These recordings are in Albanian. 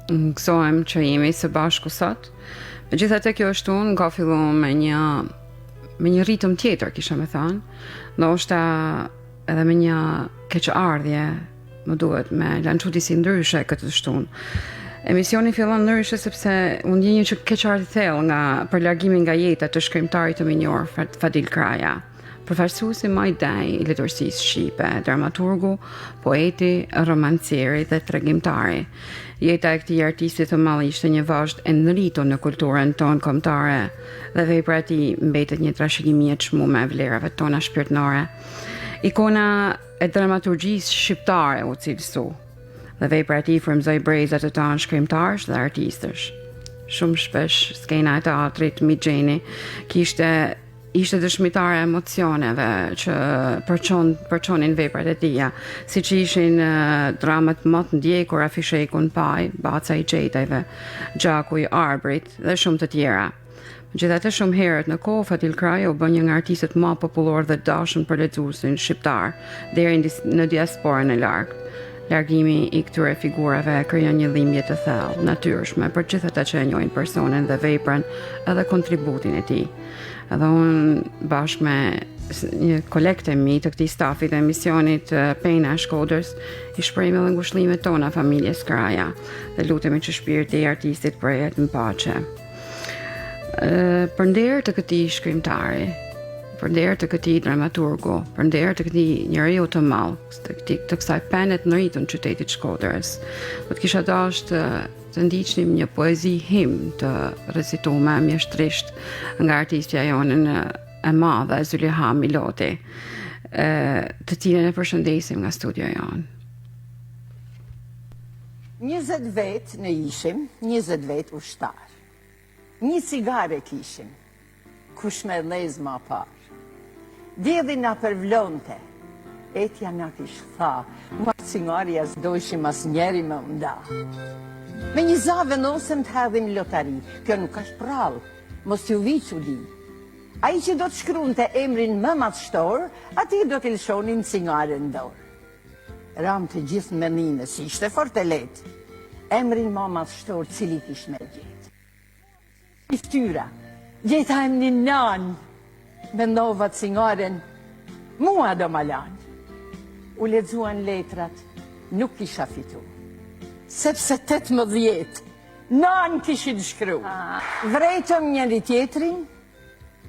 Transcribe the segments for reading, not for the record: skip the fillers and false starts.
gëzojmë që jemi së bashku sot. Megjithatë kjo është unë ka filluar me një ritëm tjetër, kisha me thënë. Ndoshta edhe me një keqardhje, më duhet me lançu disi ndryshe këtë shtunë. Emisioni fillon ndryshe sepse unë ndjej një keqardhje thellë nga përlargimi nga jeta të shkrimtarit të minjor Fadil Kraja, përfaqësuesi më i dej i letërsisë shqipe, dramaturgu, poeti, romancieri dhe tregimtari. Jeta e këtij artisti të madh ishte një vazhd e ndritur në kulturën tonë kombëtare dhe vepra e tij mbetet një trashëgimi e çmuar e vlerave tona shpirtërore. Ikona e dramaturgjisë shqiptare u cilësu dhe vepra e tij frymëzoi brezat e tanë shkrimtarësh dhe artistësh. Shumë shpesh skena e teatrit Mixheni ishte dëshmitare e emocioneve që përçonin veprat e tija, siç ishin dramat më të ndjekur Afishekun Paj, Baca i Çetajve, Gjaku i Arbrit dhe shumë të tjera. Megjithatë shumë herët në kohë Fadil Kraja u bë një nga artistët më popullor dhe dashur për lexuesin shqiptar deri në diasporën e largë. Largimi i këtyre figurave krijon një dhimbje të thellë, natyrshme për gjithë ata që e njohin personin dhe veprën edhe kontributin e tij. Edhe unë bashkë me një kolekte mi të këtij stafi të emisionit Pena e Shkodrës i shprehim edhe ngushëllimet tona familjes Kraja dhe lutemi që shpirti i artistit prehet në paqe. Për nder të këtij shkrimtari, për nder të këtij dramaturgu, për nder të këtij njeriu të madh, të kësaj pene të ngritur në qytetit Shkodrës, do të kisha dashur të ndiqnim një poezi him të recituar mjeshtrisht nga artistja jonë e madhe Zyliha Miloti, të cilën e përshëndesim nga studio jonë. 20 vet ne ishim, 20 vet ushtar. Një cigare kishim, kush me lez ma par. Djedhi na përvlonte, etja na kish tha, ma cigarja s'dojshim as njeri më mda. Me një zave nosem të hedhim lotari, kjo nuk është prallë, mos t'ju vi që di. A i që do të shkruante emrin më madhështor, ati do të lëshonin cigaren dorë. Ram të gjithë menine, si ishte fort e letë, emrin më madhështor cili kish me gjithë. I ftyra, gjetajmë një nanë, mendova cigaren, mua do malan. U lexuan letrat, nuk kisha fitu. Sepse 18, nan kishin shkru. Vrejtëm njëri tjetrin,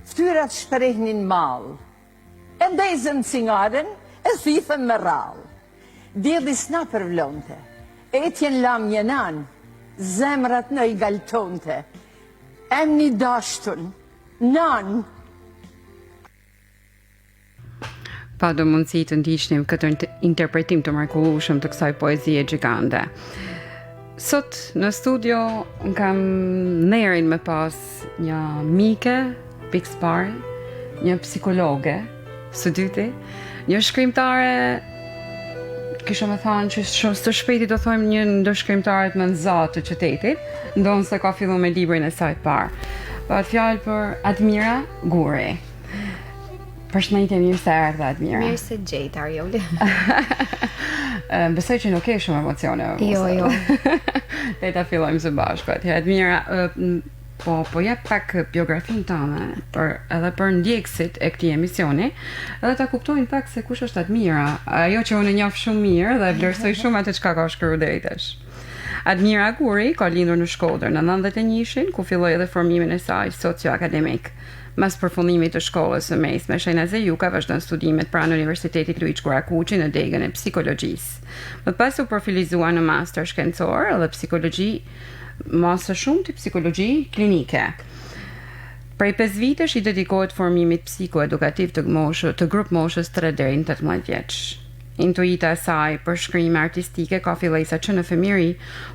ftyrat shprehnin mall. E ndezën cigaren, e thithën me rall. Dielli s'na përvlonte, etjen lam një nan, zemrat në i galtonte. Emni dashtun, nan. Pa do mundësi të ndiqnim këtë interpretim të mrekullueshëm të kësaj poezie gjigande. Sot në studio kam nerin me pas një mike, pikspare, një psikologe, së dyti, një shkrimtare, kisha me thanë që shumë së shpejti do thojmë një ndër shkrimtarët më nzatë të qytetit, ndonë se ka fillu me librin e saj parë. Pa të fjalë për Admira Guri. Përshëndetje, mirë se erdhe Admira. Mirë se gjejt, Arjoli. Besoj që nuk ke shumë emocione. Jo. Le ta fillojmë së bashku. Atëherë Admira, po jep pak biografin tënde edhe për ndjekësit e këtij emisioni, edhe ta kuptojnë pak se kush është Admira, ajo që unë e njoh shumë mirë dhe vlerësoj shumë atë çka ka shkruar deri tash. Admira Guri ka lindur në Shkodër në 91-shin, ku filloi edhe formimin e saj socio-akademik. Mas përfundimit të shkollës së mesme, Shenazë Juka vazhdon studimet pranë Universitetit Luiç Gurakuqi në degën e psikologjisë. Më pas u profilizua në master shkencor dhe psikologji, më së shumti psikologji klinike. Prej 5 vitesh i dedikohet formimit psikoedukativ të grup moshës 3 deri në 18 vjeç. Intuita e saj për shkrime artistike ka fillesa që në fëmijëri,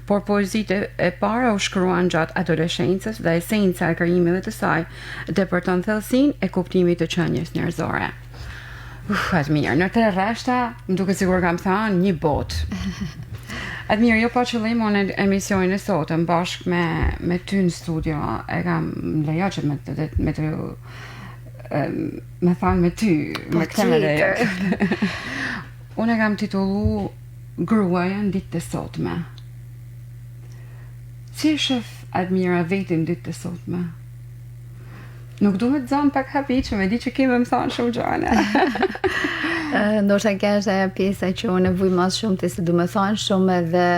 por poezitë e para u shkruan gjatë adoleshencës dhe esenca e krijimeve të saj depërton thellësinë e kuptimit të qenies njerëzore. Admir, në 3 rreshta, më duket sikur kam thënë një botë. Admir, jo pa qëllim unë emisionin e sotëm bashkë me ty në studio, e kam lejo që me thanë me ty, me këtë me lejo. Unë e kam titullu Gruaja në ditët e sotme. Si shef Admira vetin ditë të sotme? Nuk duhet zonë pak habiqëm, e di që kime më thonë shumë gjone. Ndoshta kjo është ajo pjesa që unë e vuj mas shumë të se du me thonë shumë edhe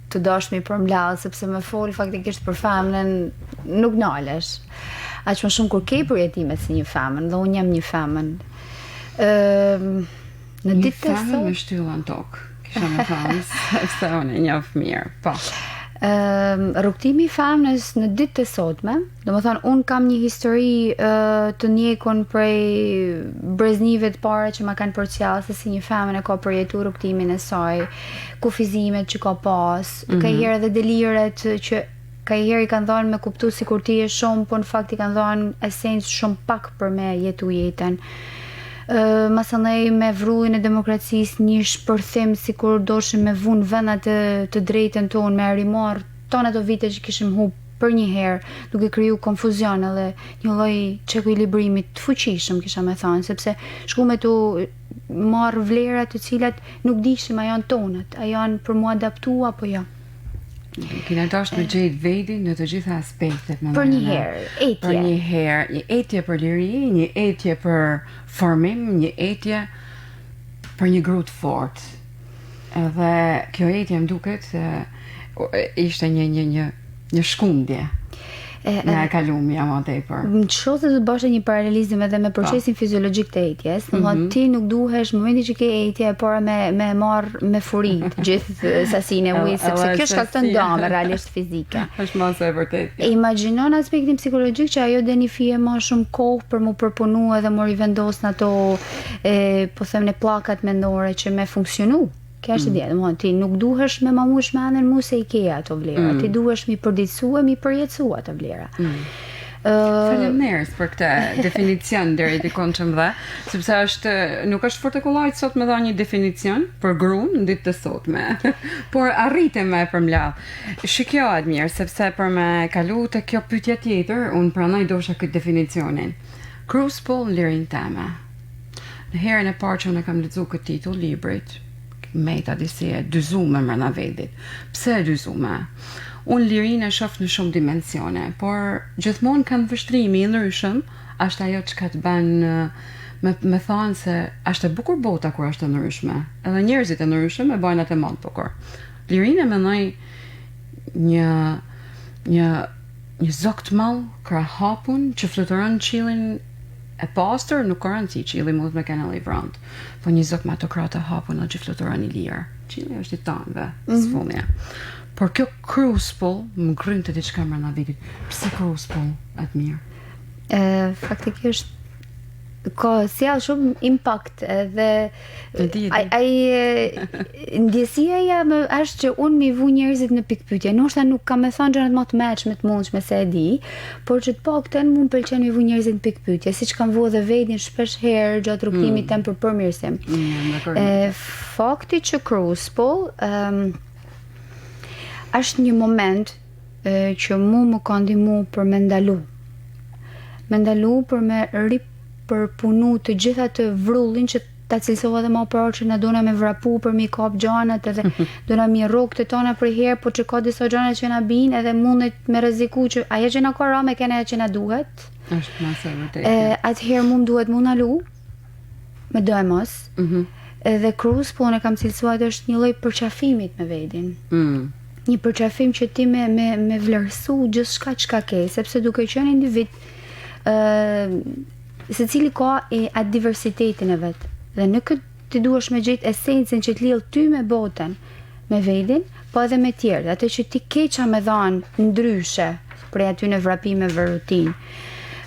të dashmi për mladh, sepse me fol faktikisht për femnën nuk nalesh. Aq më shumë kur ke përjetimet si një femën, dhe unë jam një femën. Në Një ditë të femën me shtylla në tokë, kisha me thonë, sepse unë e njoh mirë, po. Rrugtimi i femnës në ditë të sotme, do më thonë, unë kam një histori të njekun prej breznive të para që ma kanë përcjellë se si një femën e ka përjetu rrugtimin e saj, kufizimet që ka pas, ka herë edhe deliret që ka herë i kanë dhënë me kuptu si kur ti e shumë, po në fakt i kanë dhënë esencë shumë pak për me jetu jetën. Masanej me vrullin e demokracisë një shpërthim si kur doshim me vun vendat të drejtën tonë, me rimar tonë ato vite që kishim hub për një herë, duke kriju konfuzion edhe një lloj çekuilibrimit të fuqishëm, kisha me thënë, sepse shku me tu marr vlera të cilat nuk dishim a janë tonët, a janë për mu adaptu apo jo. Kina dash me gjejt vedin në të gjitha aspektet. Për një herë, etje. Për një herë, një etje për liri, një etje për formim, një etje për një gru të fort. Edhe kjo etje më duket ishte një shkundje. Në e kalumja më tepër. Më shoh se do të bashkë një paralelizëm edhe me procesin fiziologjik të etjes. Domethënë ti nuk duhesh në momentin që ke etje para me marr me furit gjithë sasinë e ujit, sepse kjo shkakton dëme realisht fizike. Është më së vërtetë. Imagjinon aspektin psikologjik që ajo deni fije më shumë kohë për mu përpunu edhe mu rivendos në ato po them në pllakat mendore që me funksionu. Kjo është ide, domethënë ti nuk duhesh me mamu shmendën mu se i ke ato vlera, ti duhesh mi përditësua, mi përjetësua ato vlera. Faleminderit për këtë definicion deri dikon që më dhe, sepse nuk është fort sot me dha një definicion për gruan në ditë të sotme, por arritem me përmbledh. Shikjo Admir, sepse për me kalu te kjo pyetje tjetër, unë pranoj dosha këtë definicionin. Crucible në lirin teme. Në herën e parë që unë kam lexuar këtë titull librit, Meta disi e dyzume mrena vedit. Pse e dyzume? Unë lirinë e shoh në shumë dimensione, por gjithmonë kanë vështrimi i ndryshëm, është ajo që ka të bën me thonë se është e bukur bota kur është e ndryshme. Edhe njerëzit e ndryshëm e bajnë atë më të bukur. Lirinë e mendoj një zog të madh, krahapun që fluturon në qiellin e pastër, nuk ka rëndësi, qielli mund me kenë livrant, po një zog me ato krah të hapuna që fluturon i lirë. Qielli është i tanëve, sfumja. Por kjo crucible më ngrin të diçka mbrana vitit. Pse crucible, Admir? Faktikisht ka sjell shumë impact edhe ndjesia jam është që unë mi vu njerëzit në pikpyetje. Ndoshta nuk kam me thënë gjërat më të mëshme të mundshme se e di, por që të paktën mund pëlqen mi vu njerëzit në pikpyetje, siç kam vu edhe vetin shpesh herë gjatë rrugtimit tem për përmirësim. Fakti që crucible është një moment që mu më ka ndihmu për me ndalu. Me ndalu për me përpunu të gjitha të vrullin që ta cilësova dhe më parë që na dona me vrapu për mi kap gjanat edhe dona mi rrok të tona për herë, po që ka disa gjanat që na bin edhe mundet me rreziku që ajo që na ka ra me kena që na duhet. Është më së vërtetë. Atëherë mu duhet mu ndalu me dëmos. Edhe crucible e kam cilësuar është një lloj përqafimit me vetin. Një përqafim që ti me vlerësu gjithçka çka ke, sepse duke qenë individ secili ka atë diversitetin e vet. Dhe në këtë ti duhesh me gjetë esencën që të lidh ty me botën, me vetin, po edhe me tjerë, atë që ti ke ça me dhanë ndryshe prej aty në vrapimeve rutinë.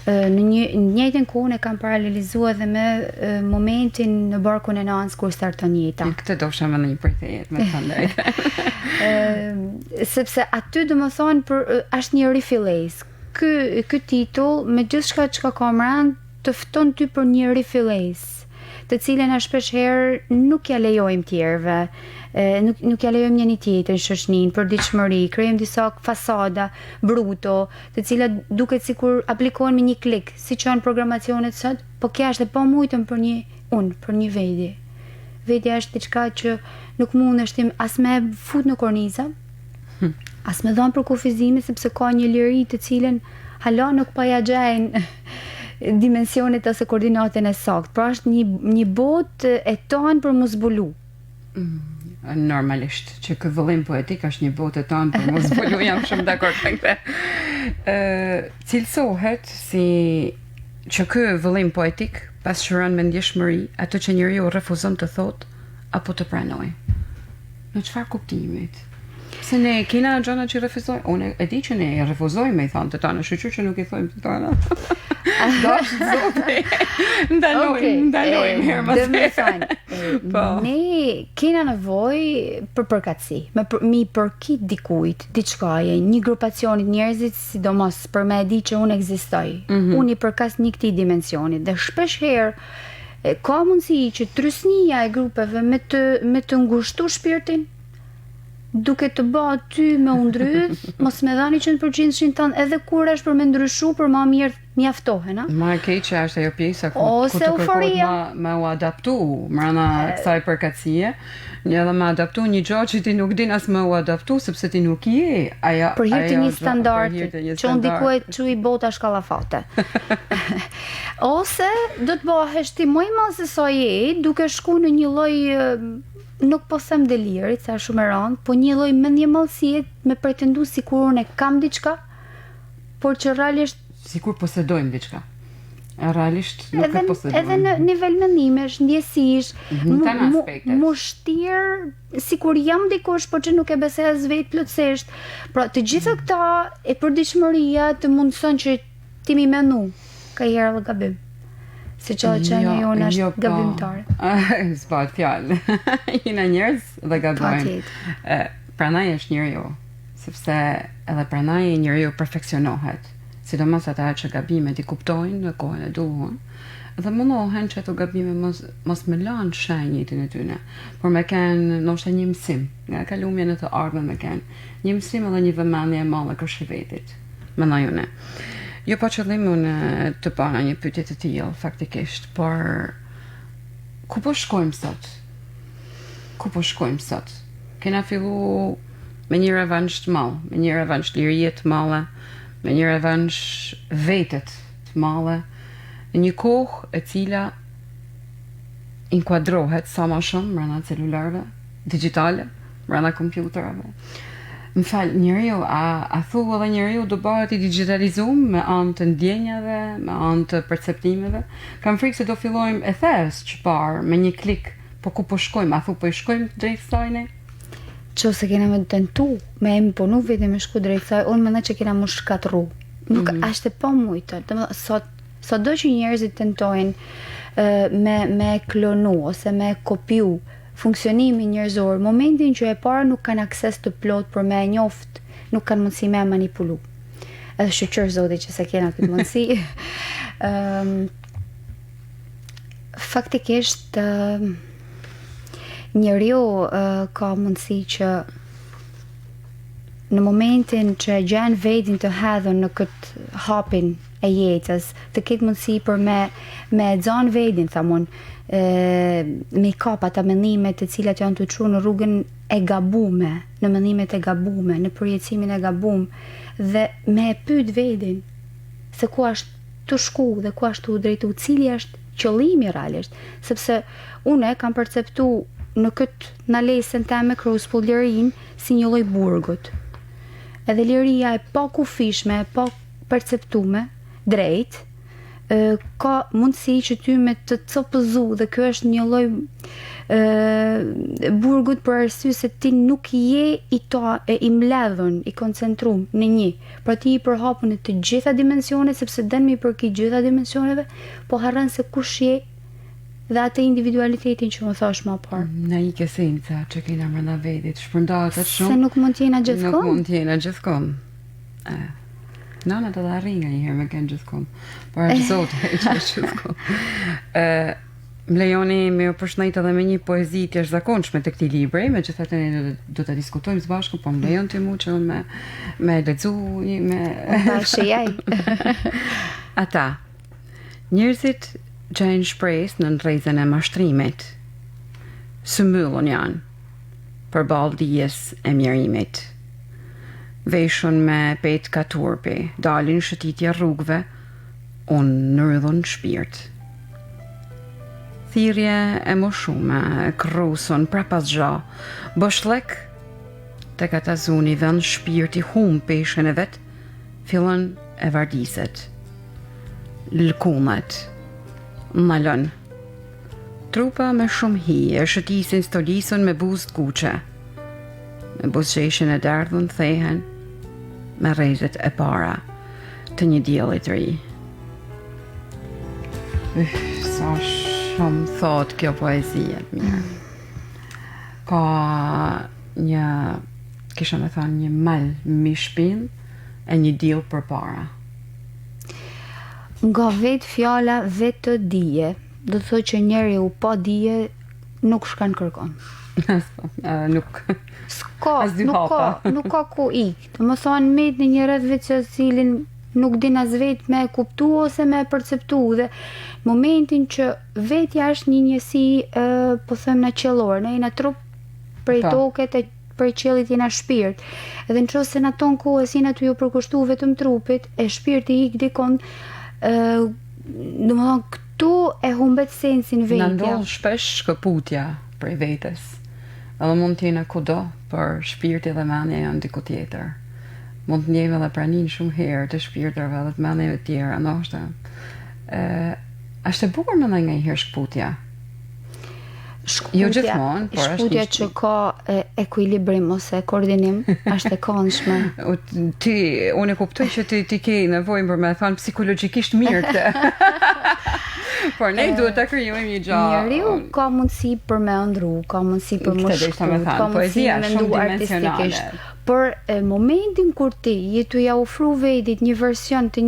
Në njëjtën kohë e kam paralelizuar edhe me momentin në barkun e nanës kur starton jeta. Këtë dosha më në një përthejet, me të drejtë. Sepse aty domethënë është një rifillesë. Ky titull me gjithçka që ka mbrand të fton ty për një rifillesë, të cilën shpesh herë nuk ja lejojmë tjerëve, nuk ja lejojmë njëri tjetrin shoqëninë për ditëshmëri, krijojmë disa fasada bruto, të cilat duket sikur aplikohen me një klik, siç janë programacionet sot, po kjo është e pamujtën për një vedi. Vetja është diçka që nuk mundesh ti as me fut në korniza, As me dhënë për kufizimin sepse ka një liri të cilën hala nuk pa ja gjejnë dimensionet ose koordinatën e saktë. Pra është një botë e tonë për mos zbulu. Normalisht që ky vëllim poetik është një botë e tonë për mos zbulu, jam shumë dakord me këtë. Cilësohet si që ky vëllim poetik pasqyron me ndjeshmëri atë që njeriu refuzon të thotë apo të pranojë. Në çfarë kuptimit? Se ne kena gjëra që refuzojmë. Unë e di që ne e refuzojmë i thonë të tonë, shqyqyr që nuk i thojmë të tonë. Dash zote. Ndalojmë herë më po. Ne kena nevojë për përkatësi, mi përkit dikujt, diçkaje, një grupacionit njerëzit, sidomos për me di që unë ekzistoj. Unë i përkas një këtij dimensionit dhe shpesh herë ka mundësi që trysnia e grupeve me të ngushtu shpirtin, duke të bë ty me undryt, mos me dhani 100% tanë, edhe kur është për me ndryshu, për ma mirë mjaftohen, a? Ma e keq që është ajo pjesa ku të kërkohet me u adaptu mrena kësaj përkatësie, edhe me adaptu një gjë që ti nuk din as me u adaptu, sepse ti nuk je aja për hir të një standardi, që unë dikuet që i bota shkallafate. Ose do të bëhesh ti më i madh se sa je, duke shku në një lloj nuk po them delirit, sa shumë e rëndë, po një lloj mendjemallësie me pretendu sikur unë kam diçka, por që realisht sikur posedojmë diçka. Realisht nuk e posedojmë. Edhe në nivel mendimesh, ndjesish, mu shtirë sikur jam dikush, por që nuk e besoj as vetë plotësisht. Pra, të gjitha këta e përditshmëria të mundson që ti mi mendu ka herë edhe gabim. Se që jonë është gabimtare. S'bat fjallë. Jina njerëz dhe gabojnë. Pranaj është njeriu, sepse edhe pranaj njeriu perfeksionohet. Sidomos ata që gabimet i kuptojnë në kohën e duhur. Dhe mundohen që ato gabime mos me lanë shenjitën e tyne, por me kenë ndoshta një mësim, nga kalumja në të ardhmen me kenë një mësim edhe një vëmendje e madhe kërshi vetit. Mendoj unë. Jo pa qëllim unë të bëna një pyetje të tillë faktikisht, por ku po shkojmë sot? Ku po shkojmë sot? Kena fillu me një revansh të madh, me një revansh lirie të madhe, me një revansh vetet të madhe, në një kohë e cila inkuadrohet sa më shumë brenda celularëve digjitale, brenda kompjuterave. Më falë, njeriu, a thu edhe njeriu do bëhet i digitalizuar me anë të ndjenjave, me anë të perceptimeve? Kam frikë se do fillojmë e thes që parë, me një klik, po ku po shkojmë? A thu po i shkojmë drejt kësaj ne? Që se kena me tentu, me e më ponu vete me shku drejt kësaj, unë mendoj që kena më shkatru. Nuk ashte po mujtë. Sot do që njerëzit tentojnë me klonu ose me kopiu funksionimi njerëzor, momentin që e para nuk kanë akses të plot për me e njoft, nuk kanë mundësi me e manipulu. Edhe shqyqër zoti që se kena këtë mundësi. Faktikisht, njeriu ka mundësi që në momentin që gjen vetin të hedhën në këtë hapin e jetës, të ketë mundësi për me xon vetin, thamon, me kap ata mendimet të cilat janë të çuar në rrugën e gabume, në mendimet e gabume, në përjetësimin e gabum, dhe me e pyet vetin se ku është të shku dhe ku është të drejtu, cili është qëllimi realisht, sepse unë kam perceptu në këtë në lesën teme Crucible lirin si një lloj burgut. Edhe liria e pa kufishme, e pa perceptume, drejt, ka mundësi që ty me të copëzu, dhe kjo është një lloj burgut për arsye se ti nuk je i mbledhur, i koncentruar në një. Pra ti i përhapur në të gjitha dimensionet, sepse den me i përkit gjitha dimensioneve, po harron se kush je dhe atë individualitetin që më thash më parë. Në një esenca që kena brenda vetit, shpërndahet atë shumë. Se nuk mund të jena gjithkohë. Nuk mund të jena gjithkohë. Nana të dhe ringa njëherë me kënë gjithkohë. Por është zote e që është gjithkohë. Më lejoni me u përshëndet edhe me një poezi të jashtëzakonshme të këtij libri, megjithatë ne do ta diskutojmë së bashku, po më lejon ti mua që me lexu me bashkëjaj. Ata njerëzit gjajnë shpresë në rrezën e mashtrimit. Së mbyllur janë përballë dijes e mjerimit. veshën me pet ka turpi, dalin shëtitja rrugve, unë në rrëdhën shpirt. Thirje e më shume, e krusën, pra pas gja, bëshlek, të kata zuni dhe në shpirti hum peshen e vetë, fillën e vardiset, lëkumet, malën. Trupa me shumë hi, e shëtisin stolisën me buzë kuqe, me buzëqeshin e dardhën thehen, me rejzet e para të një diellit ri. Sa shumë thot kjo poezie mirë. Ka një, kisha me thonë, një mal mi shpin e një diell për para. Nga vetë fjala vetë të dije, do të thotë që njeri u pa dije nuk shkan kërkon. Nuk Nuk ka ku ik. Të më thonë met në një rreth vetë që cilin nuk din as vetë me kuptu ose me perceptu, dhe momentin që vetja është një njësi po them në qellor, ne jena trup prej toket e për qellit jena shpirt. Edhe në qoftë se në ton kohës jena të ju përkushtu vetëm trupit, e shpirti ik dikon, domethënë këtu e humbet sensin vetja. Në ndodh shpesh shkëputja prej vetes. Edhe mund t'jena kudo, për shpirti dhe mendja janë diku tjetër. Mund të njejme dhe pranin shumë herë të shpirtërve dhe të mendjeve tjera, ndoshta. Është e bukur më dhe nga i herë shkëputja. Jo gjithmonë, por është shkputja që ka ekuilibrim ose koordinim, është e këndshme. Unë e kuptoj që ti ke nevojë për me thënë psikologjikisht mirë këtë. Por ne duhet ta krijojmë një gjë. Njeriu ka mundësi për me ëndru, ka mundësi për më shkruaj, ka mundësi me mendu artistikisht. Por momentin kur ti jetu ja ofru vetit një version të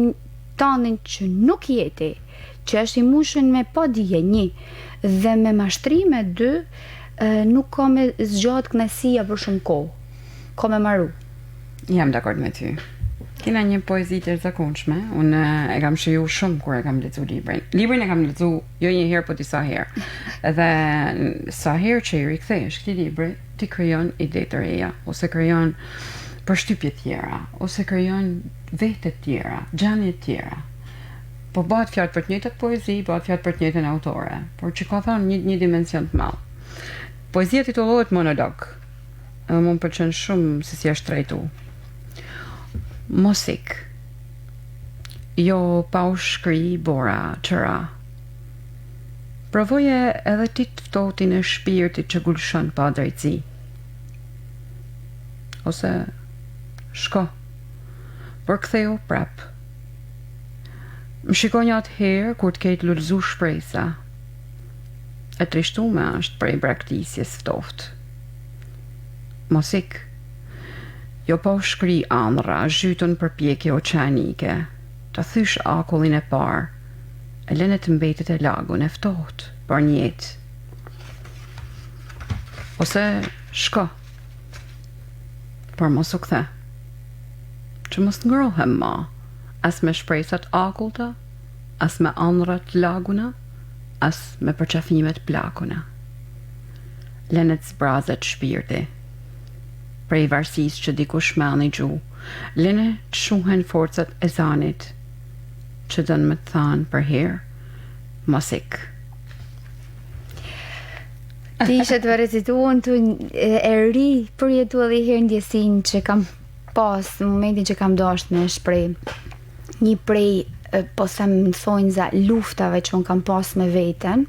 tanin që nuk jeti, që është i mushën me pa dije, një, dhe me mashtrime, dy, nuk ka me zgjat kënaësia për shumë kohë. Ka me maru. Jam dakord me ty. Kena një poezi të zakonshme, unë e kam shiju shumë kur e kam lexuar librin. Librin e kam lexuar jo një herë, po disa herë. Dhe sa herë që i rikthesh këtij libri, ti krijon ide të reja, ose krijon përshtypje tjera, ose krijon vete tjera, gjanje tjera. Po bëhet fjalë për të njëjtat poezi, bëhet fjalë për të njëjtën autore, por që ka thonë një dimension të madh. Poezia titullohet Monolog. Edhe më pëlqen shumë se si është trajtuar. Mosik. Jo pa u shkri bora qëra. Provoje edhe ti të ftohtin e shpirtit që gulshon pa drejtësi. Ose shko, por ktheu prap. Më shikoj një atë herë kur të ketë lullzu shpresa. E trishtume është prej braktisjes ftoft. Mosik. Jo pa u shkri andra, zhytën përpjekje oqeanike, të thysh akullin e parë, e lene të mbetit e lagun e ftoht, për një jetë. Ose shko, por mos u kthe, që mos të ngrohem ma, as me shpresat akullta, as me andrat laguna, as me përqafimet plakuna. Lene të zbrazet shpirti, prej varsis që dikush mani gju, lene të shuhen forcat e zanit, që dënë me të thanë për herë, mosik. Ti ishe të recituar të e ri përjetu edhe herë ndjesin që kam pas, në momentin që kam dashur me shpreh një prej, po them në thonjza, luftave që unë kam pas me veten,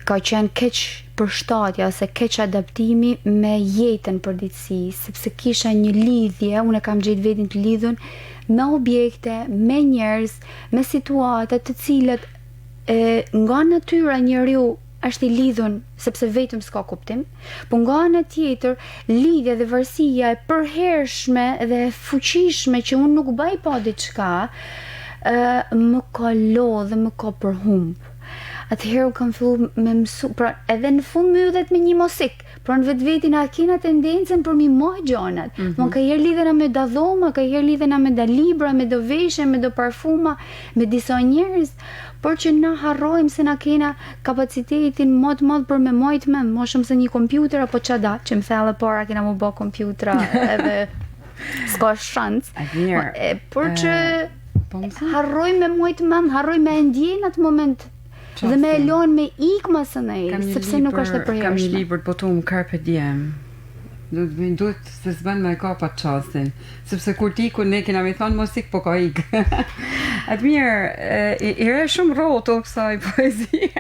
ka qenë keq përshtatja ose keq adaptimi me jetën përditësi, sepse kisha një lidhje, unë e kam gjetë vetin të lidhun me objekte, me njerëz, me situata të cilat nga natyra njeriu është i lidhun sepse vetëm s'ka kuptim, po nga ana tjetër lidhja dhe varësia e përhershme dhe e fuqishme që unë nuk baj pa diçka, më ka lodhë dhe më ka përhumb. Atëherë u kam fillu me mësu, pra edhe në fund myllet me një mosik, pra në vetë a kena tendencën për mi moj gjonat. Më ka herë lidhena me da dhoma, ka herë lidhena me da libra, me do veshje, me do parfuma, me disa njerëz, por që na harrojmë se na kena kapacitetin më të madh për me mojt me, më shumë se një kompjuter apo çada, që më thellë para kena më bë kompjutra edhe s'ka shans. Mirë. Por që Po më thënë? harroj me muajt mend, harroj me e ndjen atë moment dhe me e lon me ikma së nej, sepse nuk është e përhershme. Kam një libër të botuar Carpe Diem. Duhet se s'bën me ka pa çastin, sepse kur ti ku ne kena me thonë mos ik po ka ik. Atë mirë, i re shumë rrotë kësaj poezie.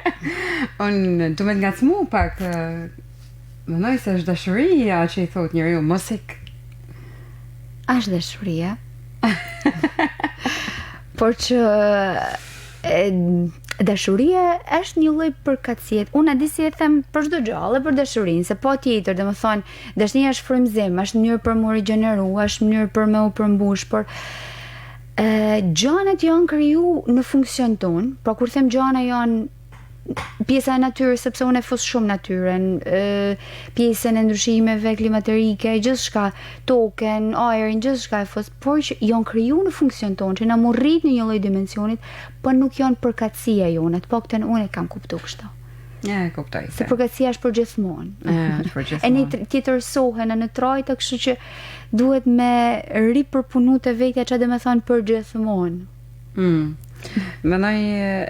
Unë du me ngacmu pak, mendoj se është dashuria që i thot njeriu mos ik. Është dashuria. Por që dashuria është një lloj përkatësie. Unë a di si e them për çdo gjë, edhe për dashurinë, se po tjetër, domethënë, dashuria është frymëzim, është mënyrë për më rigjeneru, është mënyrë për me u përmbush, por gjanat janë kriju në funksion ton, pra kur them gjana janë pjesa e natyrës, sepse unë e fus shumë natyrën, pjesën e ndryshimeve klimaterike, gjithçka, token, ajrin, gjithçka e fus, por që janë kriju në funksion ton, që na mu rrit në një lloj dimensionit, por nuk janë përkatësia jonë, të paktën unë e kam kuptuar kështu. Ja, e kuptoj. Se përkatësia është për gjithmonë. Është për gjithmonë. E ne tjetërsohen në trajta, kështu që duhet me ripërpunu të vetja çfarë do të thonë për gjithmonë. Mendoj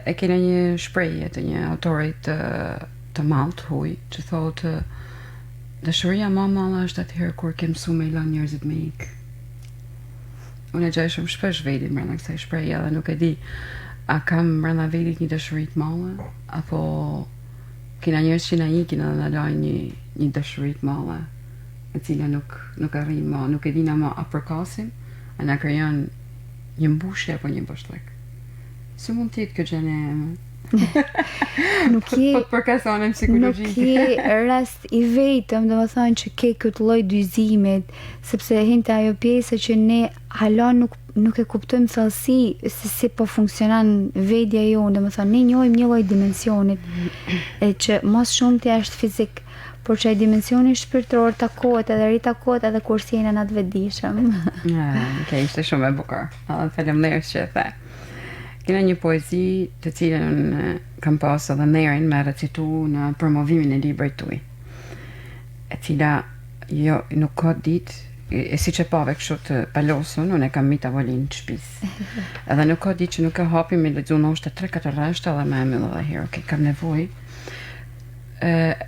e kena një shprehje të një autorit të Malt, Huj, që thotë dashuria më e madhe është atëherë kur ke mësuar me lënë njerëzit me ik. Unë e gjaj shumë shpesh vetin brenda kësaj shprehje dhe nuk e di a kam brenda vetit një dashuri të madhe apo kena njerëz që na ikin edhe na lajnë një dashuri të madhe e cila nuk arrin më, nuk e dina më a përkasim, a na krijon një mbushje apo një bashkëllik. Si mund të jetë kjo gjë Nuk je po të përkasonem psikologjike. Nuk je rast i vetëm, domethënë që ke këtë lloj dyzimit, sepse hinte ajo pjesë që ne hala nuk e kuptojmë thellësi se si po funksionon vetja jonë, domethënë ne njohim një lloj dimensionit e që mos shumë të është fizik, por që ai dimensioni shpirtëror takohet edhe ritakohet edhe kur si jena atë vetëdijshëm. Okej, ishte shumë e bukur. Faleminderit që e the. Kena një poezi të cilën kam pas edhe nderin me recitu në promovimin e librit tuaj, e cila jo nuk ka ditë, e siç e pave kështu të palosur, unë e kam mi tavolinë të shtëpisë. Edhe nuk ka ditë që nuk e hapi me lexu ndoshta 3-4 rreshta dhe më mbyll edhe herë. Okej, kam nevojë.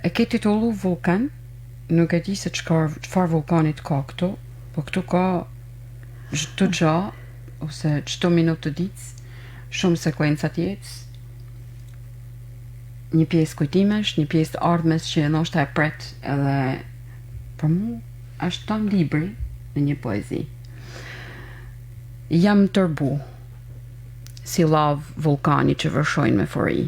E ke titullu Vulkan, nuk e di se çfarë vulkanit ka këtu, po këtu ka çdo gjë ose çdo minutë të ditës, shumë sekuenca të jetës, një pjesë kujtimesh, një pjesë të ardhmes që ndoshta e pret edhe për mu është ton libri në një poezi. Jam tërbu si lav vulkani që vërshojnë me furi.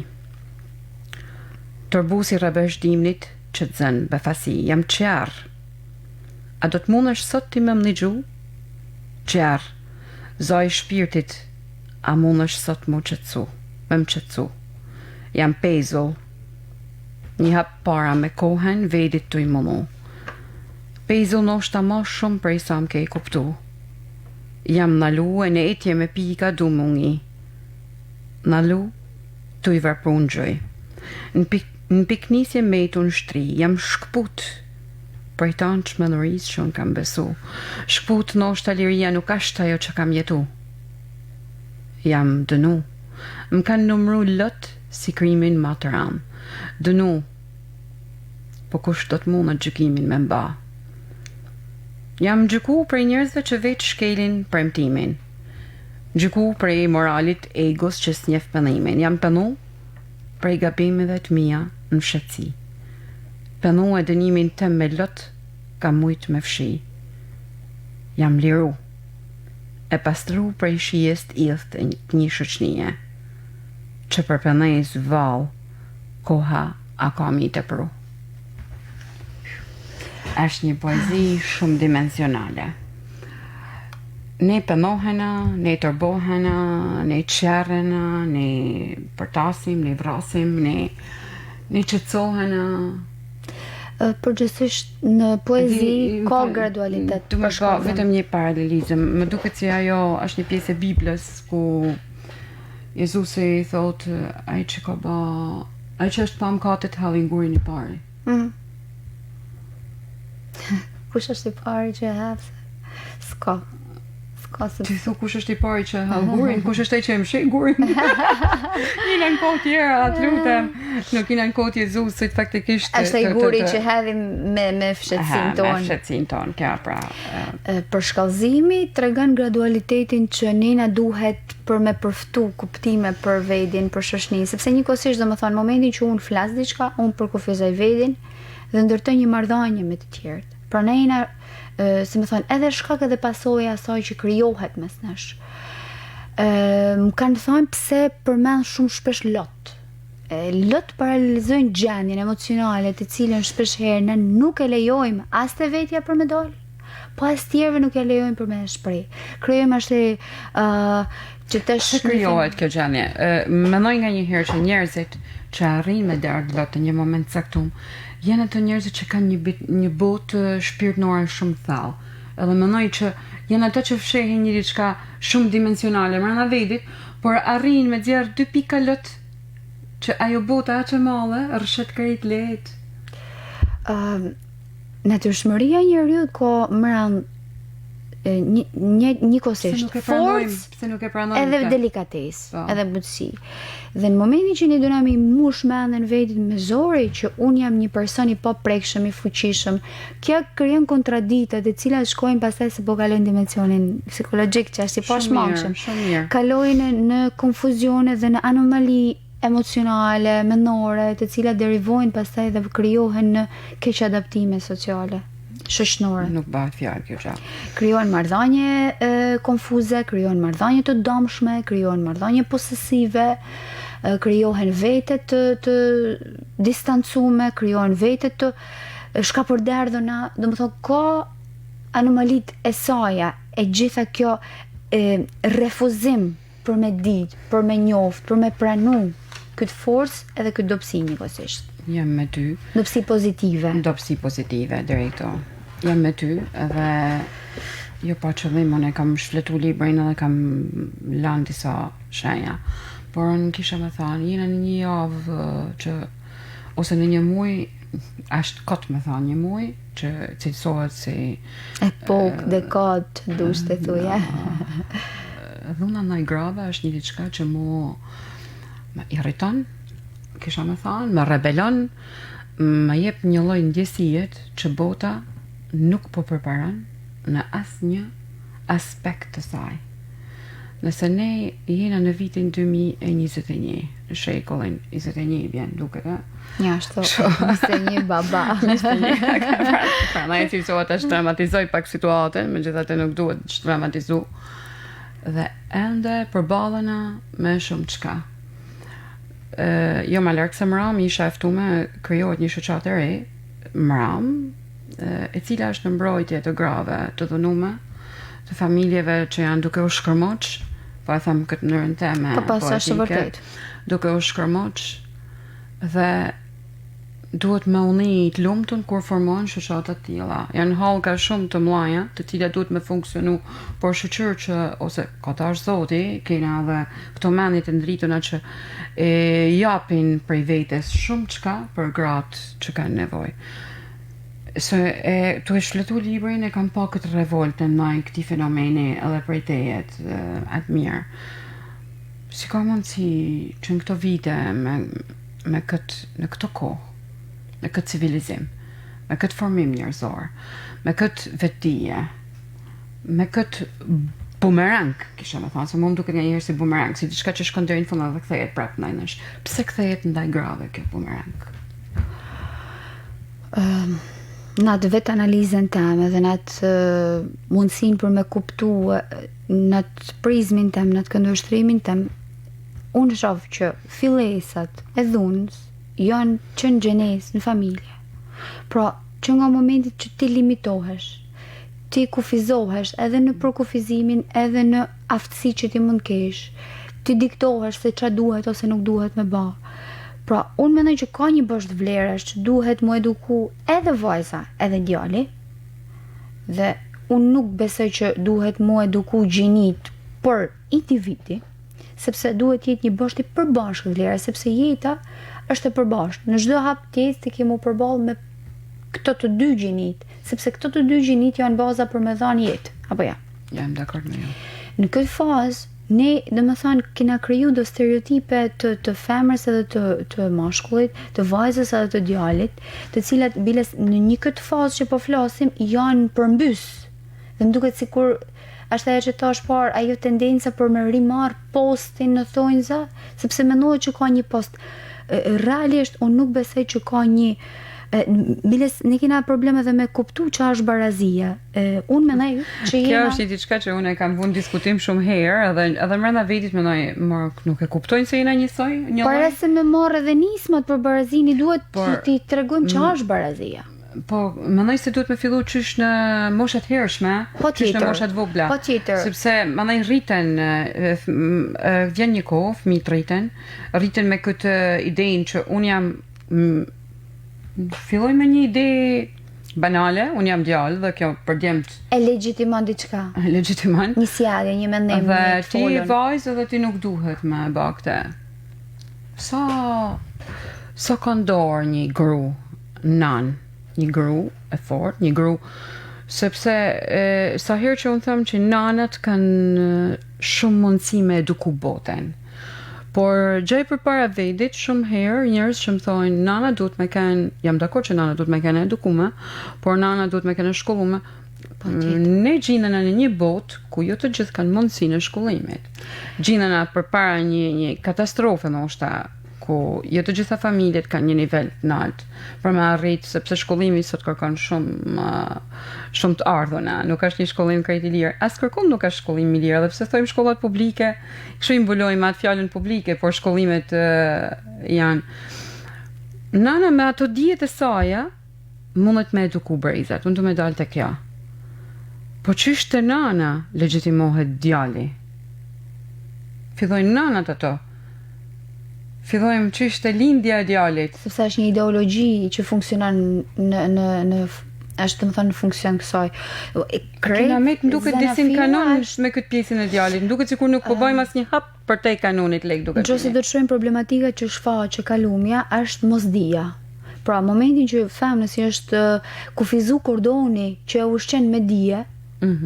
Tërbu si rrebesh dimnit që të zën befasi. Jam qerr. A do të mundesh sot ti më mligju? Qerr, zoj shpirtit, a mundesh sot më qetësu? Jam pezull. Një hap para me kohen vedit të i mënu. Pezull ndoshta më shumë prej sa më ke i kuptu. Jam nalu e në etje me pika du mungi. Nalu, tu i varpun gjoj. Në piknisje me tu në shtri, jam shkput. Prej tanë që mënuris që unë kam besu. Shkput ndoshta liria nuk ashtë ajo që kam jetu. Jam dënu. Më kanë numru lot si krimin ma të ram. Dënu. Po kush do të mu në gjykimin me mba. Jam gjyku prej njerëzve që veç shkelin premtimin. Gjyku prej moralit egos që s'njef pënimin. Jam pënu prej gabimeve të mia në shqetësi. Pënu e dënimin të me lot ka mujt me fshi. Jam liru. E pastru prej shijes të idhët e një shoqënie, që përpënej val, koha a ka mi të pru. Është një poezi shumë dimensionale. Ne pënohena, ne tërbohena, ne qerrena, ne përtasim, ne vrasim, ne qetësohena. Përgjithsisht në poezi ka gradualitet. Tu më shka vetëm një paralelizëm. Më duket si ajo është një pjesë e Biblës ku Jezusi i thotë ai që ka ba, ai që është pa mëkatet hallin gurin i parë. Kush është i parë që e hap? S'ka se Ti thu kush është i pari që ha gurin, kush është ai që e mshej gurin? Jina në kohë tjera, atë lutem. Nuk jina në kohë Jezusit faktikisht. është ai guri që hedhim me fshetsin ton. Me fshetsin ton, kja pra. Përshkallëzimi tregon gradualitetin që nena duhet për me përftu kuptime për vedin, për shoshnin, sepse njëkohësisht domethënë momentin që unë flas diçka, unë përkufizoj vedin dhe ndërtoj një marrëdhënie me të tjerët. Pra nena si më thonë, edhe shkak edhe pasoja asaj që krijohet mes nesh. Më kanë thonë pse përmend shumë shpesh lot. Lot paralizojnë gjendjen emocionale, të cilën shpesh herë ne nuk e lejojmë as te vetja për me dal, po as tjerëve nuk e lejojmë për me shpreh. Krijojmë ashtu që tash krijohet kjo gjendje. Mendoj nganjëherë që njerëzit që arrin me derdh lot në një moment caktuar janë ato njerëzit që kanë një botë shpirtërore shumë thellë. Edhe mendoj që janë ato që fshehin një diçka shumë dimensionale brenda vetit, por arrin me zjarr 2 pika lot që ajo bota aq e madhe rrshet krejt lehtë. Natyrshmëria e njeriu ko mran njëkohësisht pse nuk e pranojmë edhe delikatesë, edhe butësi. Dhe në momentin që ne dona me mush mendën vetit me zori që un jam një person i paprekshëm, i fuqishëm, kjo krijon kontradikta të cilat shkojnë pastaj se po kalojnë dimensionin psikologjik që është i pashmangshëm. Kalojnë në konfuzione dhe në anomali emocionale, mendore, të cilat derivojnë pastaj dhe krijohen në keq adaptime sociale. Shoqënore. Nuk bëhet fjalë kjo gjë. Krijohen marrëdhënie konfuze, krijohen marrëdhënie të dëmshme, krijohen marrëdhënie posesive, krijohen vete të distancume, krijohen vete të shkapërderdhuna, domethënë ka anomalit e saja, e gjitha kjo refuzim për me ditë, për me njoft, për me pranu këtë forcë edhe këtë dobësi njëkohësisht. Jam me ty. Dobësi pozitive. Dobësi pozitive, drejt to. Jam me ty edhe jo pa qëllim, unë e kam shfletu librin edhe kam lanë disa shenja. Por unë kisha me thënë, jena në një javë që ose në një muaj, ashtë kot me thënë, një muaj që cilësohet si epokë, dekad, dush të thuja. Dhuna ndaj grave është një diçka që më irriton, kisha me thënë, më rebelon, më jep një lloj ndjesie që bota nuk po përparon në asnjë aspekt të saj. Nëse ne jena në vitin 2021, në shekullin 21 vjen duket, Ja, ashtu. 21 baba. 21. Pra, na e cilësohet është dramatizoj pak situatën, megjithatë nuk duhet të dramatizu. Dhe ende përballena me shumë çka. Jo më larg se mram, isha ftuar krijohet një shoqat e re, mram, e cila është në mbrojtje të grave, të dhunume, të familjeve që janë duke u shkërmoq, po e them këtë mënyrën teme, duke u shkërmoq dhe duhet me uni të lumtun kur formojnë shoqata të tilla. Janë hallka shumë të mëdha, të cilat duhet me funksionu, por shoqër që ose kota është Zoti, kena edhe këto mendje të ndrituna që japin prej vetes shumë çka për gratë që kanë nevojë. Tu e shfletu librin e kam pa këtë revoltën ndaj këtij fenomeni edhe prej tejet atë mirë. Si ka mundësi që në këto vite në këto kohë, me këtë civilizim, me këtë formim njerëzor, me këtë vetdije, me këtë bumerang, kisha me thënë, se më duket nganjëherë si bumerang, si diçka që shkon deri në fund dhe kthehet prapë ndaj nesh. Pse kthehet ndaj grave kjo bumerang? Në atë vetë analizën teme dhe në atë mundësin për me kuptu në atë prizmin tem, në atë këndvështrimin tem, unë shoh që fillesat e dhunës janë që në gjenes, në familje. Pra, që nga momentit që ti limitohesh, ti kufizohesh edhe në përkufizimin, edhe në aftësi që ti mund kesh, ti diktohesh se qa duhet ose nuk duhet me ba. Pra, unë mendoj që ka një bosht vlerash që duhet mu eduku edhe vajza, edhe djali, dhe unë nuk besoj që duhet mu eduku gjinit për individi, sepse duhet jetë një bosht i përbashkët vlera, sepse jeta është e përbashkët. Në çdo hap tjetër ti ke mu përballë me këto të dy gjinit, sepse këto të dy gjinit janë baza për me dhënë jetë. Apo ja. Jam dakord me ju. Në këtë fazë, ne dhe më thanë kena kriju do stereotipe të femrës edhe të mashkullit, të vajzës edhe të djalit, të cilat biles në një këtë fazë që po flasim janë përmbys. Dhe më duket sikur është ajo që thash parë, ajo tendenca për me rimarr postin në thonjza, sepse mendohet që ka një post. Realisht unë nuk besoj që ka një biles ne kena probleme dhe me kuptu që është barazia. Unë mendoj që Kjo është një diçka që unë e kam vënë diskutim shumë herë, edhe brenda vetit mendoj, nuk e kuptojnë se jena njësoj, një lloj. Para se me marrë edhe nismat për barazini duhet ti tregojmë që është barazia. Po, mendoj se duhet me fillu qysh në moshat hershme, qysh në moshat vogla. Po tjetër. Sepse mendoj rriten, vjen një kohë, fëmijët rriten me këtë idenë që unë jam filloj me një ide banale, unë jam djalë dhe kjo për djemt E legjitimon diçka. Legjitimon. Një sjellje, një mendim, dhe një ti folën. vajzë dhe ti nuk duhet me bë këtë. Sa ka ndorë një gru nan, një gru e fort, një gru sepse sa herë që unë them që nanat kanë shumë mundësi me eduku boten. Por gjej përpara vedit shumë herë njerëz që më thonë nana duhet me kenë, jam dakord që nana duhet me kenë edukume, por nana duhet me kenë shkollume. Ne gjindena në një botë ku jo të gjithë kanë mundësi në shkollimit. Gjindena përpara një katastrofe ndoshta ku jo të gjitha familjet kanë një nivel të lartë për me arrit, sepse shkollimi sot kërkon shumë të ardhuna, nuk është një shkollim krejt i lirë. As kërkon nuk është shkollim i lirë, edhe pse thojmë shkollat publike, kështu i mbulojmë atë fjalën publike, por shkollimet janë. Nana me ato dijet e saja mundet me eduku brezat, unë të me dalë të kjo. Po ç'është te nana legjitimohet djali? Fillojnë nanat ato. Fillojmë që ishte lindja e djalit. Sepse është një ideologji që funksionon në është të më thënë në funksion kësaj. Kena me të duket disin kanon me këtë pjesën e djalit. Më duket sikur nuk po bëjmë asnjë hap për te kanonit lek duket. Nëse do të shohim problematika që shfaqet kalumja është mosdia. Pra momenti që femnës është kufizu kordoni që e ushqen me dije,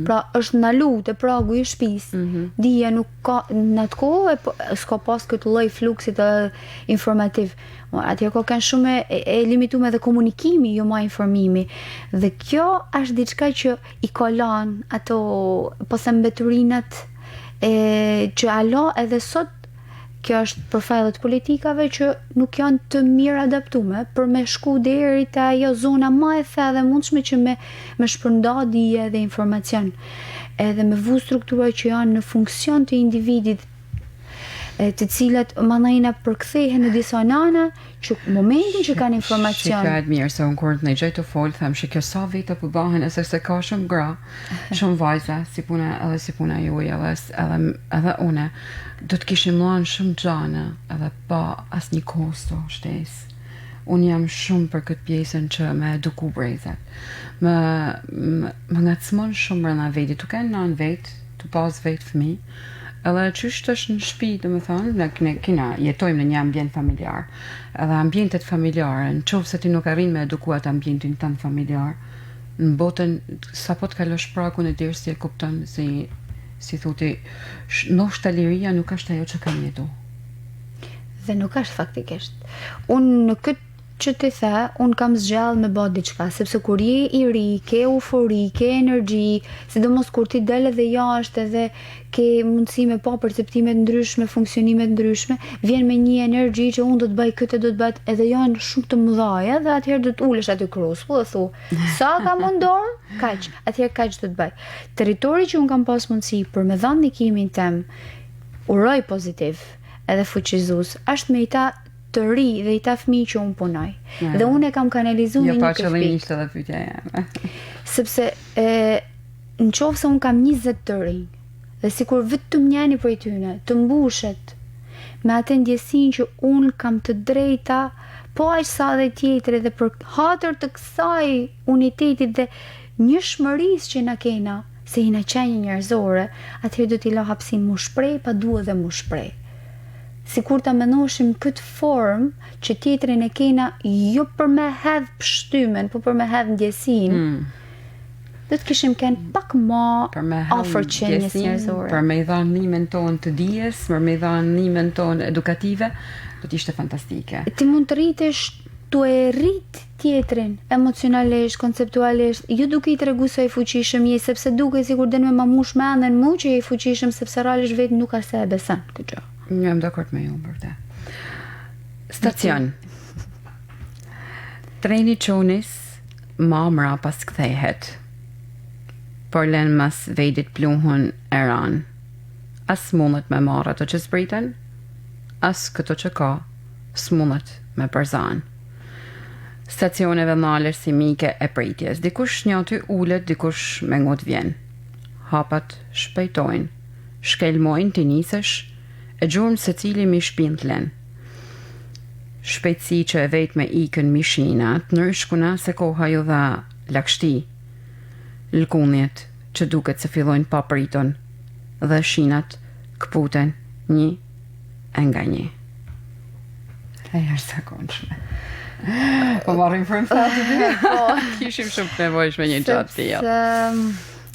pra është ndalu te pragu i shtëpisë. Dija nuk ka në atë kohë s'ka pas këtë lloj fluksit informativ. Atje ka kanë shumë e limituar edhe komunikimi, jo më informimi. Dhe kjo është diçka që i ka lënë ato pose mbeturinat që alo edhe sot. Kjo është për fajet politikave që nuk janë të mirë adaptume për me shku deri te ajo zona më e thellë dhe mundshme që me shpërnda dije dhe informacion. Edhe me vu struktura që janë në funksion të individit, të cilat mandajna përkthehen në disa nana që momentin që kanë informacion. Shikoj mirë se unë kur të ndjej të fol them se kjo sa vite po bëhen se ka shumë gra, shumë vajza, si puna juaj edhe une. Do të kishim lanë shumë gjana edhe pa asnjë kosto shtesë. Unë jam shumë për këtë pjesën që me eduku brezat. Më ngacmon shumë brenda vetit, tu kanë nën vet, tu pas vet fëmijë. Edhe çështë është në shtëpi, domethënë, ne kena jetojmë në një ambient familjar. Edhe ambientet familjare, nëse ti nuk arrin me eduku atë ambientin tënd familjar, në botën sapo të kalosh prakun e derës ti e kupton se si thotë, ndoshta liria nuk është ajo që kam jetu. Dhe nuk është faktikisht. Unë në këtë që të the, unë kam zgjallë me bë diçka, sepse kur je i ri, ke eufori, ke energji, sidomos kur ti del edhe jashtë edhe ke mundësi me pa perceptime të ndryshme, funksionime të ndryshme, vjen me një energji që unë do të bëj këtë, do të bëj edhe janë shumë të mëdhaja dhe atëherë do të ulesh aty krus, po dhe thu, sa ka mundor, kaq, atëherë kaq do të bëj. Territori që unë kam pas mundësi për me dhënë ndikimin tem, uroj pozitiv edhe fuqizues, është me i ta të ri dhe i ta fëmijë që unë punoj. Dhe unë e kam kanalizuar në një qëllimisht edhe pyetja jam. Sepse në qoftë se unë kam 20 të rinj, dhe sikur vetëm njëri prej tyre të mbushet me atë ndjesinë që unë kam të drejta, po aq sa dhe tjetri, dhe për hatër të kësaj unitetit dhe njëshmërisë që na kena, se jena qenje njerëzore, atëherë do t'i la hapësinë mu shprej, pa duhet dhe mu shprej. Sikur ta mendoshim këtë formë që tjetrin e kena jo për me hedh pshtymen, po për me hedh ndjesinë. do të kishim kënë pak më për me afër qenies njerëzore. Për me i dhanë nimen tonë të dijes, për me i dhanë nimen tonë edukative, do të ishte fantastike. Ti mund të rritesh tu e rrit tjetrin emocionalisht, konceptualisht, jo duke i tregu se i fuqishëm je, sepse duke sikur den me mamush me anën mu që je i fuqishëm, sepse realisht vetë nuk ka se e beson këtë gjë. Jam dakord me ju për te. Stacion. Treni qonis ma mra pas kthehet. Por len mas vejdit pluhun e ran. As mundet me marrë ato që zbriten, as këto që ka, s'mundet me përzan. Stacione vëllnale si mike e pritjes. Dikush një aty ullet, dikush me ngut vjen. Hapat shpejtojnë, shkelmojnë të nisesh, e gjurëm se cili mi shpin të len. Shpejtësi që e vejt me ikën mishinat, nërshkuna se koha ju dha lakshti. Lkunjet që duket se fillojnë papriton, dhe shinat këputen një e nga një. E jashtëzakonshme. Po marrim frym fatë. Kishim shumë nevojshme një gjatë tillë.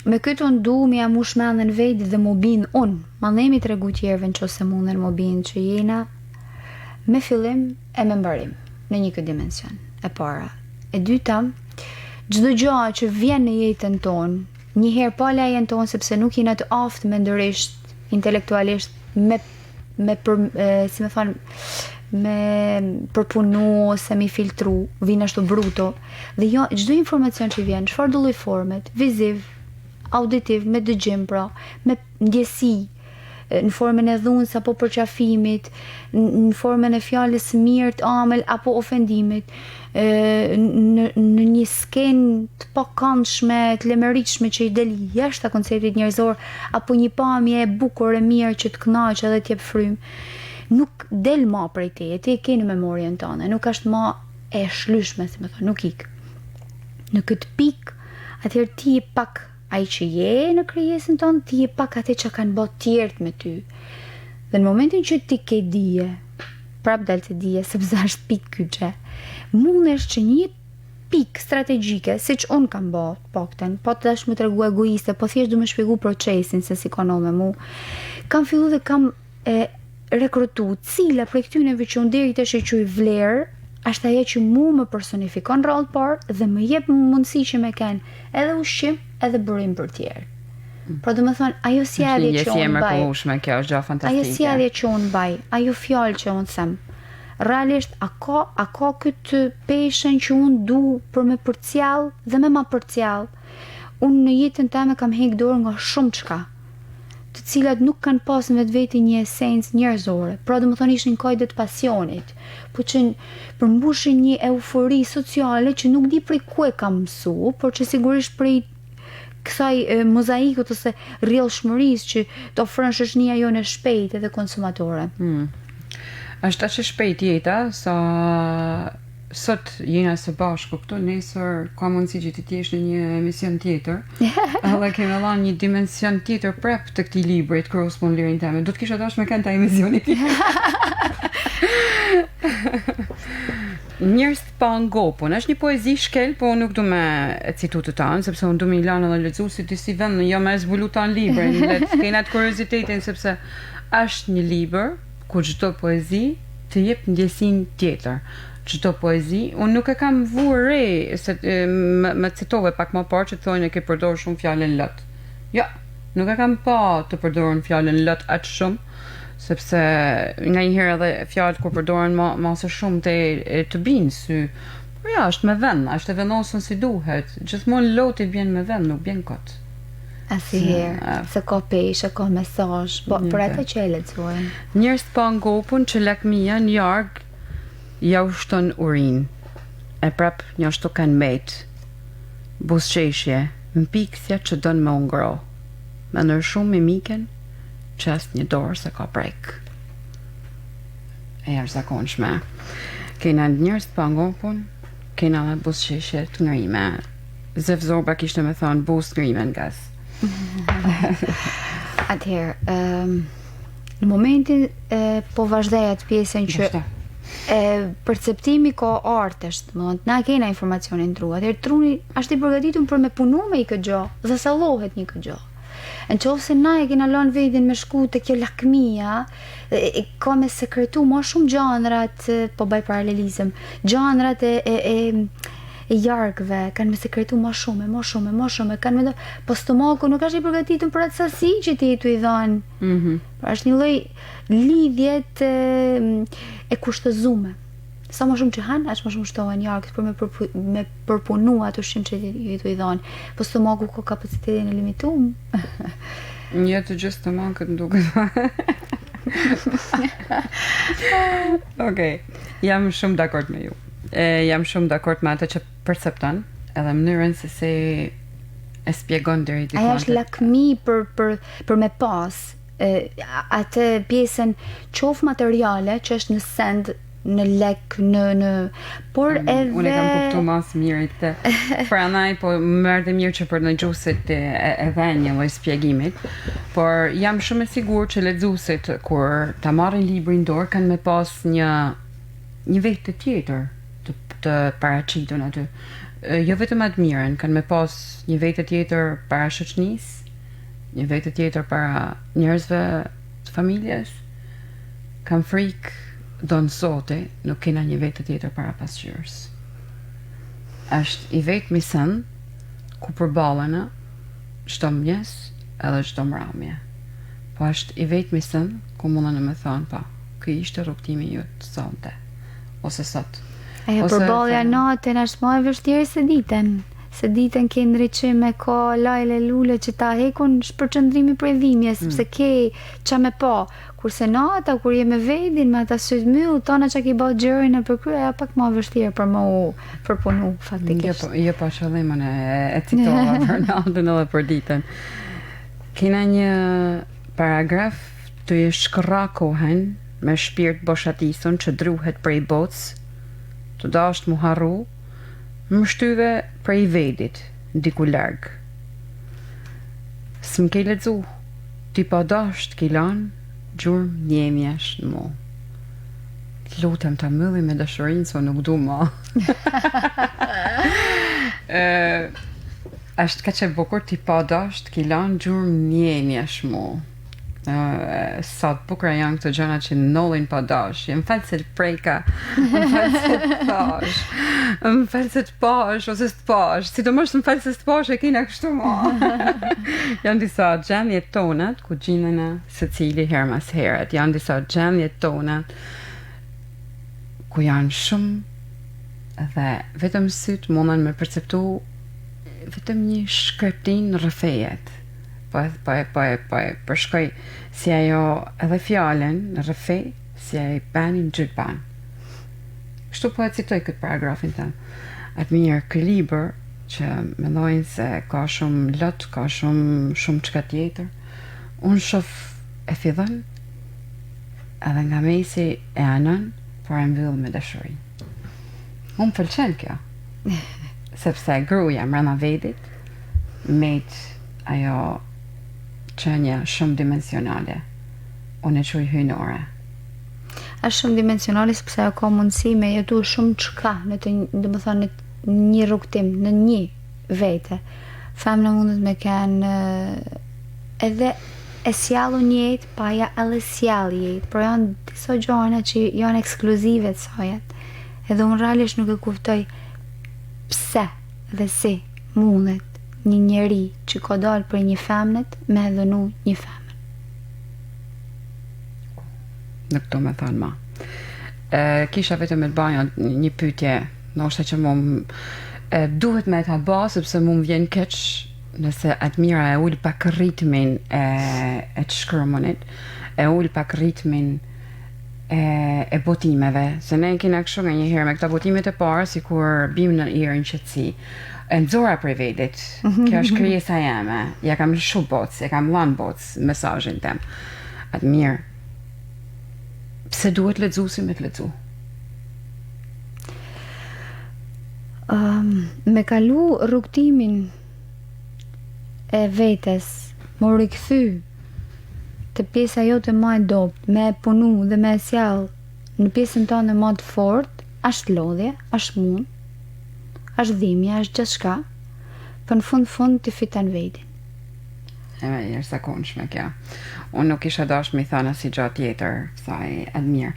Me këtë unë du me jam u shmendhen vetë dhe më bin unë. Ma nemi të regu tjerëve në qose munden më bin që jena me fillim e me mbarim në një këtë dimension. E para. E dyta, çdo gjë që vjen në jetën tonë, njëherë pa lejen tonë sepse nuk jena të aftë mendërisht, intelektualisht, si me thonë, me përpunu ose me filtru, vinë ashtu bruto. Dhe jo, çdo informacion që vjen, çfarë do lloj formet, viziv, auditiv, me dëgjim pra, me ndjesi, në formën e dhunës apo përqafimit, në formën e fjalës mirë, amël apo ofendimit, në një skenë të pakëndshme, të lemeritshme që i del jashtë konceptit njerëzor, apo një pamje e bukur e mirë që të kënaq edhe të jep frymë. Nuk del ma prej teje, ti e ke në memorien tënde, nuk është ma e shlyshme, si më thonë, nuk ik. Në këtë pikë, atëherë ti je pak ai që je në krijesën tonë, ti je pak atë që kanë bërë tjerët me ty. Dhe në momentin që ti ke dije, prap dal të dije, sepse është pikë kyçe, mundesh që një pikë strategjike, siç unë kam bërë, pakten, po të dash më tregu egoiste, po thjesht du më shpjegu procesin se si kanë me mu. Kam fillu dhe kam rekrutu cila prej këtyneve që unë deri tash e quaj vlerë, është ajo që mu më personifikon rrollë parë dhe më jep mundësi që me kenë edhe ushqim edhe burim për tjerë. Pra do më thonë, ajo sjellje që unë baj, kjo është gjë fantastike. ajo sjellje që unë baj, ajo fjalë që unë them, realisht a ka këtë peshën që unë du për me përcjell dhe me ma përcjell. Unë në jetën time kam heq dorë nga shumë çka, të cilat nuk kanë pas në vetveti një esencë njerëzore. Pra do më thonë ishin kajdet pasionit, po që përmbushin një eufori sociale që nuk di prej ku e kam mësu, por që sigurisht prej kësaj mozaikut ose rrjellshmërisë që të ofron shoqënia jonë shpejt edhe konsumatore. Është aq e shpejt jeta sa sot jena së bashku këtu, nesër ka mundësi që ti t'jesh në një emision tjetër. Edhe kemi dhënë një dimension tjetër prap të këtij libri të Cross Pun Lirin teme. Do të kisha dashur me kënd ta emisionin tjetër. Njerëz të pa ngopun, është një poezi shkel, po nuk du me citu të tanë, sepse unë du me i lanë dhe lexu si ti si vend, jo me zbulu tanë librin, dhe të kena të kuriozitetin, sepse është një libër ku çdo poezi të jep ndjesin tjetër. Çdo poezi, unë nuk e kam vurë re, se më citove pak më parë që thonë e ke përdorur shumë fjalën lot. Jo, nuk e kam pa të përdorur fjalën lot aq shumë, sepse nga një herë edhe fjalët kur përdoren ma së shumë të binë sy. Por ja, është me vend, është e vendosur si duhet. Gjithmonë loti bjen me vend, nuk bjen kot. Asnjëherë, se ka peshë, ka mesazh, po për atë që e lexojnë. Njerëz pa ngopun që lakmia në jarg ja ushton urin. E prap një ashtu kanë mbet. Buzëqeshje, mpiksja që don me ungro. Me ndër shumë mimiken që asë një dorë se ka prek. E jashtëzakonshme. Kena njerëz pa ngopun, kena dhe buzëqeshje të ngrime. Zef Zorba kishte me thonë buzë ngrime në gas. Atëherë, në momentin po vazhdoj atë pjesën që perceptimi ka artësht, na kena informacionin tru, atëherë truni është i përgatitur për me punu me i këtë gjë, dhe sallohet një këtë gjë. Në qoftë se na e kena lënë vendin me shku të kjo lakmia, ka me sekretu ma shumë gjanrat, po bëj paralelizëm, gjanrat e jarkëve kanë me sekretu ma shumë, kanë me do, po stomaku nuk është i përgatitur për atë sasi që ti tu i dhanë. Pra është një lloj lidhjet e kushtëzume. Sa më shumë që hanë, aq më shumë shtohen jarkët për me përpunu atë ushqim që i tu i dhanë. Po stomaku ka kapacitetin e limituar. Një të gjithë stomakët më duket. Okej, jam shumë dakord me ju. Jam shumë dakord me atë që percepton, edhe mënyrën se si e spjegon deri diku. Aja është lakmi për me pas atë pjesën qof materiale që është në send, në lek, por edhe... Unë e kam kuptu mas mirë të pranaj, po më erdhe mirë që për në gjusit e dhe një lloj spjegimit, por jam shumë e sigur që lexuesit kur ta marrin librin dorë kanë me pas një vetë tjetër të paraqitur aty. Jo vetëm atë mirën, kanë me pas një vetë tjetër para shoqënisë, një vetë tjetër para njerëzve të familjes. Kam frikë do në sote nuk kena një vetë tjetër para pasqyrës. Është i vetë misën ku përballën çdo mëngjes edhe çdo mramje. Po është i vetë misën ku mundën me thonë pa, ky ishte rrugtimi jot sonte ose sot. Përballja natën është më e vështirë se ditën ke ndriçim me ka lajle lule që ta hekun shpërqendrimi prej dhimbjes, sepse ke qa me pa. Kurse nata, kur je me vedin, me ata syt myll, tona që ki bëu gjërin në përkrye, ajo pak më vështirë për më përpunu, faktikisht. Jo pa qëllimën e citova për natën edhe për ditën. Kena një paragraf të je shkërrakohen me shpirt boshatison që druhet prej bocë, të dasht mu harru, më shtyve prej vedit, diku larg. S'm ke lexu, ti pa dasht ki lan, gjurmë njemjesh në mu. Lutem ta mbylli me dashurinë, so nuk du ma. Është ka që bukur ti pa dasht ki lan, gjurmë njemjesh mu. Sa të bukra janë këto gjëna që nollin pa dash. Më falë se të prejka, më falë se të pash, më falë se të pash ose të pash, sidomos më falë se të pash e kina kështu ma. Janë disa gjendjet tonat ku gjinena se cili her mas heret. Janë disa gjendjet tonat ku janë shumë dhe vetëm syt mundën me perceptu vetëm një shkreptin në rrëfejet. Po e përshkoj si ajo edhe fjalen në rrëfe, si ajo banin gjithë ban. Kështu po e citoj këtë paragrafin të. Atë mirë kë libër që mendojnë se ka shumë lot, ka shumë çka tjetër. Unë shof e fillon edhe nga mesi e anon, por e mbyll me dashuri. Unë pëlqen kjo. Sepse gruaja mbrana vedit met ajo qenja shumë dimensionale. Unë e quj hynore. Është shumë dimensionale sepse ajo ka mundësi me jetu shumë çka në domethënë në një rrugtim, në një vete. Femra mundet me kanë edhe e sjallu një jetë, pa ja edhe sjall jetë, por janë disa gjëra që janë ekskluzive të sajat. Edhe unë realisht nuk e kuptoj pse dhe si mundet një njeri që ka dalë për një femnet me dhënu një femën. Nuk do me thonë ma. Kisha vetëm me të baja një pyetje, ndoshta që duhet me ta ba, sepse mu më vjen keq nëse Admira e ul pak ritmin e të shkërmonit, e ul pak ritmin e botimeve, se ne kena kështu nga një herë me këta botimet e parë, si kur bim në irë në qëtësi, e nëzora për vedit, kjo është krijesa jeme, ja kam shu boc, ja kam lan boc mesazhin tem. Atë mirë, pse duhet lexuesi me të lexu? Me kalu rrugtimin e vetes, më rikthy të pjesa jote më e dobët, me punu dhe me sjell në pjesën tonë më të fort, është lodhje, është mund, është dhimbje, është gjithçka, për në fund të fiton vetin. E me jeshtë zakonshme kjo. Unë nuk isha dash mi thana si gjatë tjetër, saj edhe mirë.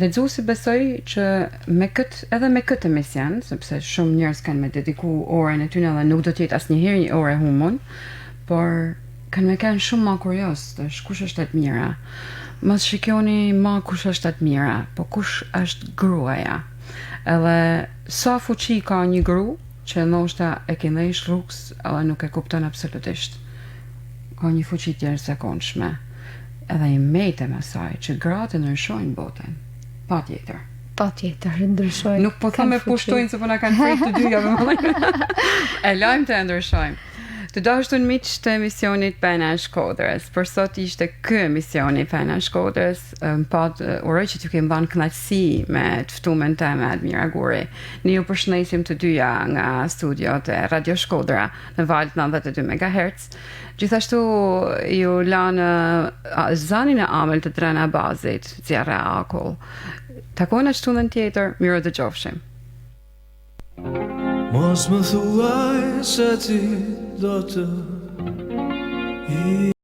Lexuesi besoj që edhe me këtë emision, sepse shumë njerëz kanë me dediku orën e tyre dhe nuk do të jetë asnjëherë një orë humbur, por kanë me kanë shumë ma kurios të kush është atë mira. Mos shikoni ma kush është atë mira, po kush është gruaja. Edhe sa fuqi ka një gru që ndoshta e ke ndësh rrugës edhe nuk e kupton absolutisht. Ka një fuqi të jashtëzakonshme. Edhe i mejtë e saj që gratë ndryshojnë botën. Patjetër, ndryshojnë. Nuk po thëmë e pushtojnë se po na kanë frikë të dyja. E lajmë të ndryshojmë. Të dashtun miq të emisionit Pena e Shkodrës. Për sot ishte ky emisioni Pena e Shkodrës. Uroj që t'ju kemi dhënë kënaqësi me të ftumen teme Admira Guri. Ne ju përshëndesim të dyja nga studiot e Radio Shkodra në valët 92 MHz. Gjithashtu ju lanë zanin e amël të Drena Bazit, zjarre akull. Takojnë shtunën tjetër, mirë dëgjofshim. Mos më thuaj se ti do të